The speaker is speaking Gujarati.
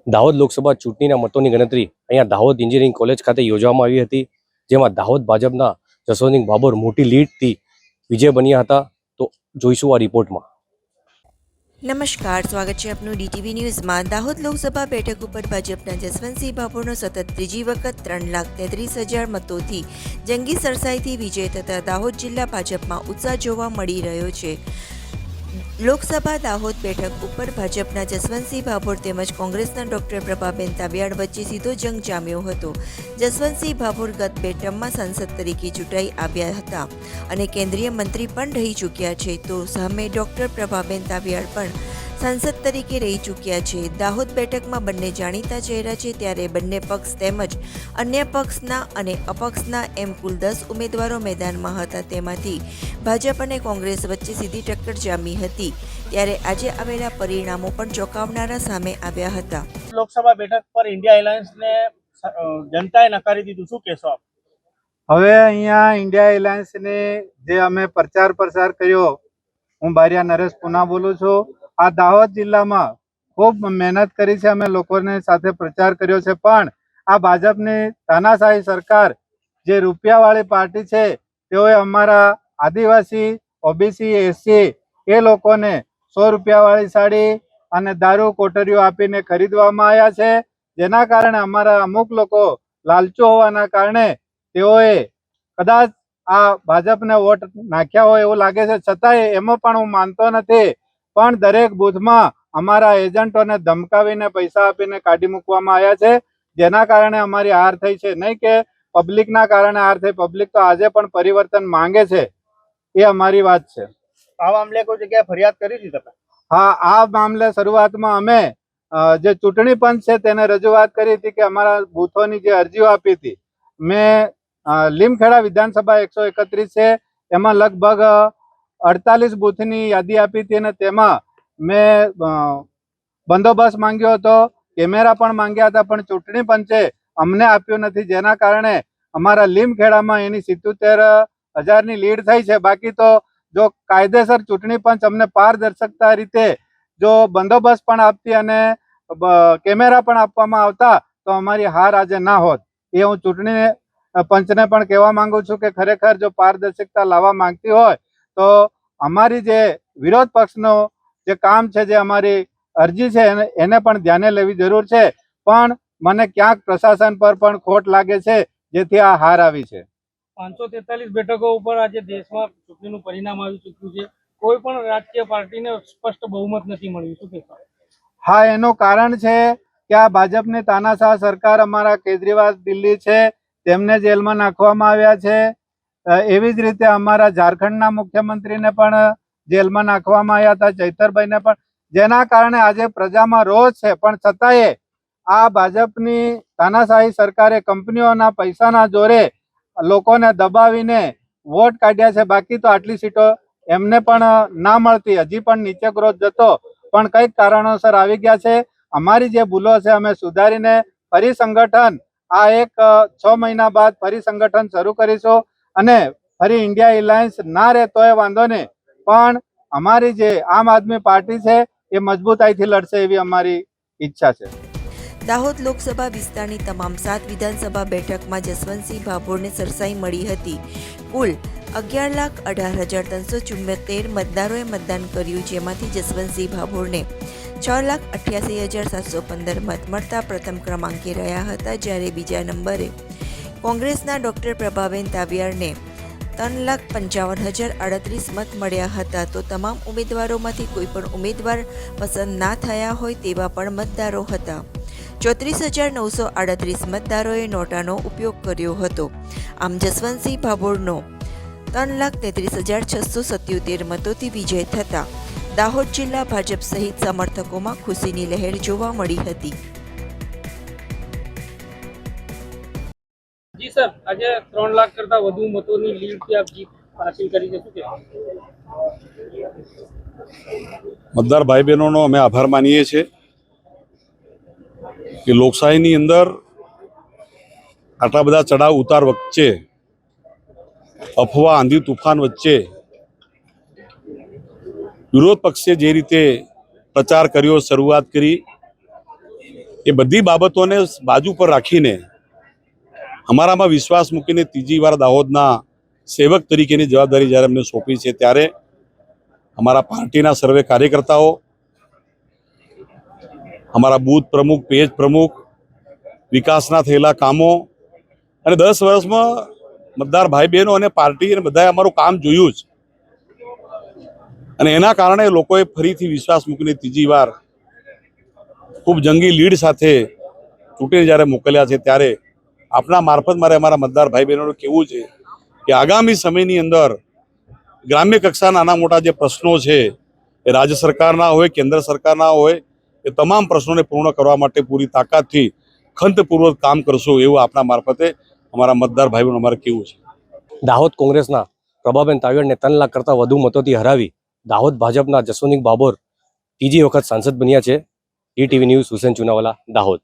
દાહોદ લોકસભા ચૂંટણીના મતોની ગણતરી અહીંયા દાહોદ એન્જિનિયરિંગ કોલેજ ખાતે યોજવામાં આવી હતી, જેમાં દાહોદ ભાજપના જસવંતસિંહ ભાભોર મોટી લીડથી વિજય બન્યા હતા. તો જોઈશું આ રિપોર્ટમાં. નમસ્કાર, સ્વાગત છે આપનું DTV ન્યૂઝમાં. દાહોદ લોકસભા બેઠક ઉપર ભાજપના જસવંતસિંહ ભાભોરનો સતત ત્રીજી વખત 3,33,000 મતોથી જંગી સરસાઈથી વિજય થતાં દાહોદ જિલ્લા ભાજપમાં ઉત્સાહ જોવા મળી રહ્યો છે. લોકસભા દાહોદ બેઠક ઉપર ભાજપના જસવંતસિંહ ભાભોર તેમજ કોંગ્રેસના ડોક્ટર પ્રભાબેન તાવિયાડ વચ્ચે સીધો જંગ જામ્યો હતો. જસવંતસિંહ ભાભોર ગત બે ટર્મમાં સાંસદ તરીકે ચૂંટાઈ આવ્યા હતા અને કેન્દ્રીય મંત્રી પણ રહી ચૂક્યા છે, તો સામે ડોક્ટર પ્રભાબેન તાવિયાડ પણ સાંસદ તરીકે રહી ચૂક્યા છે. દાહોદ બેઠકમાં બંને જાણીતા ચહેરા છે, ત્યારે બંને પક્ષ તેમજ અન્ય પક્ષના અને અપક્ષના એમ કુલ 10 ઉમેદવારો મેદાનમાં હતા. તેમાંથી ભાજપ અને કોંગ્રેસ વચ્ચે સીધી ટક્કર જામી હતી. ત્યારે આજે આવેલા પરિણામો પણ ચોંકાવનારા સામે આવ્યા હતા. લોકસભા બેઠક પર ઇન્ડિયા એલાયન્સને જનતાએ નકારી દીધું, શું કહેશો આપ? હવે અહીંયા ઇન્ડિયા એલાયન્સને જે અમે પ્રચાર કર્યો, હું બારિયા નરેશ પુના બોલું છું. આ દાહોદ જિલ્લામાં ખૂબ મહેનત કરી છે, અમે લોકોને સાથે પ્રચાર કર્યો છે, પણ આ ભાજપની તાનાશાહી સરકાર જે રૂપિયાવાળી પાર્ટી છે, તેઓએ અમારા આદિવાસી, ઓબીસી, એસસી એ લોકોને 100 રૂપિયાવાળી સાડી અને દારૂ કોટરીઓ આપીને ખરીદવામાં આવ્યા છે. જેના કારણે અમારા અમુક લોકો લાલચુ હોવાના કારણે તેઓએ કદાચ આ ભાજપને વોટ નાખ્યા હોય એવું લાગે છે. છતાંય એમાં પણ હું માનતો નથી, પણ દરેક બૂથમાં અમારા એજન્ટોને ધમકાવીને પૈસા આપીને કાઢી મૂકવામાં આવ્યા છે, જેના કારણે અમારી હાર થઈ છે. નહીં કે પબ્લિકના કારણે હાર થઈ. પબ્લિક તો આજે પણ પરિવર્તન માંગે છે, એ અમારી વાત છે. આ મામલે કોઈ જગ્યાએ ફરિયાદ કરી હતી તમે? હા, આ મામલે શરૂઆતમાં અમે જે ચૂંટણી પંચ છે તેને રજૂઆત કરી હતી કે અમારા બૂથોની જે અરજીઓ આપી હતી, મેં લીમખેડા વિધાનસભા 131 છે, એમાં લગભગ 48 બૂથની યાદી આપી હતી અને તેમાં મેં બંદોબસ્ત માંગ્યો હતો, કેમેરા પણ માંગ્યા હતા, પણ ચૂંટણી પંચે અમને આપ્યું નથી. જેના કારણે અમારા લીમખેડામાં એની 77,000ની લીડ થઈ છે. બાકી તો જો કાયદેસર ચૂંટણી પંચ અમને પારદર્શકતા રીતે જો બંદોબસ્ત પણ આપતી અને કેમેરા પણ આપવામાં આવતા તો અમારી હાર આજે ના હોત. એ હું ચૂંટણી પંચને પણ કહેવા માંગુ છું કે ખરેખર જો પારદર્શકતા લાવવા માંગતી હોય તો અમારી જે વિરોધ પક્ષનો જે કામ છે, જે અમારી અરજી છે, એને પણ ધ્યાને લેવી જરૂર છે. પણ મને ક્યાંક પ્રશાસન પર પણ ખોટ લાગે છે, જેથી આ હાર આવી છે. 543 બેઠકો ઉપર આજે દેશમાં ચૂંટણીનું પરિણામ આવી ચૂક્યું છે. કોઈ પણ રાજકીય પાર્ટીને સ્પષ્ટ બહુમત નથી મળ્યું, શું કહેશો? હા, એનું કારણ છે કે આ ભાજપની તાનાશાહ સરકાર, અમારા કેજરીવાલ દિલ્હી છે તેમને જેલમાં નાખવામાં આવ્યા છે. એવી જ રીતે અમારા ઝારખંડના મુખ્યમંત્રીને પણ જેલમાં નાખવામાં આવ્યા હતા, ચૈતરભાઈને પણ, જેના કારણે આજે પ્રજામાં રોષ છે. પણ છતાંય આ ભાજપની તાનાશાહી સરકારે કંપનીઓના પૈસાના જોરે લોકોને દબાવીને વોટ કાઢ્યા છે. બાકી તો આટલી સીટો એમને પણ ના મળતી, હજી પણ નીચે ગ્રોથ જતો, પણ કંઈક કારણોસર આવી ગયા છે. અમારી જે ભૂલો છે અમે સુધારીને ફરી સંગઠન આ 6 મહિના બાદ ફરી સંગઠન શરૂ કરીશું અને ફરી ઇન્ડિયા એલાયન્સ ના રહે તોય વાંધો નહીં, પણ અમારી જે આમ આદમી પાર્ટી છે એ મજબૂતાઈથી લડશે એવી અમારી ઈચ્છા છે. દાહોદ લોકસભા વિસ્તારની તમામ 7 વિધાનસભા બેઠકમાં જસવંતસિંહ ભાભોરને સરસાઈ મળી હતી. કુલ 11,18,374 મતદારોએ મતદાન કર્યું, જેમાંથી જસવંતસિંહ ભાભોરને 6,88,715 મત મળતા પ્રથમ ક્રમાંકે રહ્યા હતા, જ્યારે બીજા નંબરે કોંગ્રેસના ડોક્ટર પ્રભાબેન તાવિયાડને 3,55,038 મત મળ્યા હતા. તો તમામ ઉમેદવારોમાંથી કોઈ પણ ઉમેદવાર પસંદ ના થયા હોય તેવા પણ મતદારો હતા. 34,938 મતદારોએ નોટાનો ઉપયોગ કર્યો હતો. આમ જસવંતસિંહ ભાભોરનો 3,33,677 મતોથી વિજય થતા દાહોદ જિલ્લા ભાજપ સહિત સમર્થકોમાં ખુશીની લહેર જોવા મળી હતી. જી સર, આજે 3 લાખ કરતા વધુ મતોની લીડથી આપ જીત હાસિલ કરી છે, શું કહેશો? મતદાર ભાઈ બહેનોનો અમે આભાર માનીએ છીએ કે લોકશાહીની અંદર આટલા બધા ચડાવ ઉતાર વચ્ચે, અફવા, આંધી તુફાન વચ્ચે વિરોધ પક્ષે જે રીતે પ્રચાર કર્યો, શરૂઆત કરી, એ બધી બાબતોને બાજુ પર રાખીને અમારામાં વિશ્વાસ મૂકીને ત્રીજી વાર દાહોદના સેવક તરીકેની જવાબદારી જ્યારે અમને સોંપી છે, ત્યારે અમારા પાર્ટીના સર્વે કાર્યકર્તાઓ, અમારા બૂથ પ્રમુખ, પેજ પ્રમુખ, વિકાસના થયેલા કામો અને 10 વર્ષમાં મતદાર ભાઈ બહેનો અને પાર્ટી અને બધાએ અમારું કામ જોયું જ, અને એના કારણે લોકોએ ફરીથી વિશ્વાસ મૂકીને ત્રીજી વાર ખૂબ જંગી લીડ સાથે ચૂંટણી જ્યારે મોકલ્યા છે, ત્યારે આપના મારફત મારે અમારા મતદાર ભાઈ બહેનોને કહેવું છે કે આગામી સમયની અંદર ગ્રામ્ય કક્ષાના નાના મોટા જે પ્રશ્નો છે એ રાજ્ય સરકારના હોય, કેન્દ્ર સરકારના હોય, એ તમામ પ્રશ્નોને પૂર્ણ કરવા માટે પૂરી તાકાતથી ખંતપૂર્વક કામ કરશું એવું આપના મારફતે અમારા મતદાર ભાઈ બહેનો અમારે કહેવું છે. દાહોદ કોંગ્રેસના પ્રભાબેન તાવીડને 3 લાખ કરતાં વધુ મતોથી હરાવી દાહોદ ભાજપના જસવંતસિંહ ભાભોર ત્રીજી વખત સાંસદ બન્યા છે. DTV news, Husain Chunawala, Dahod.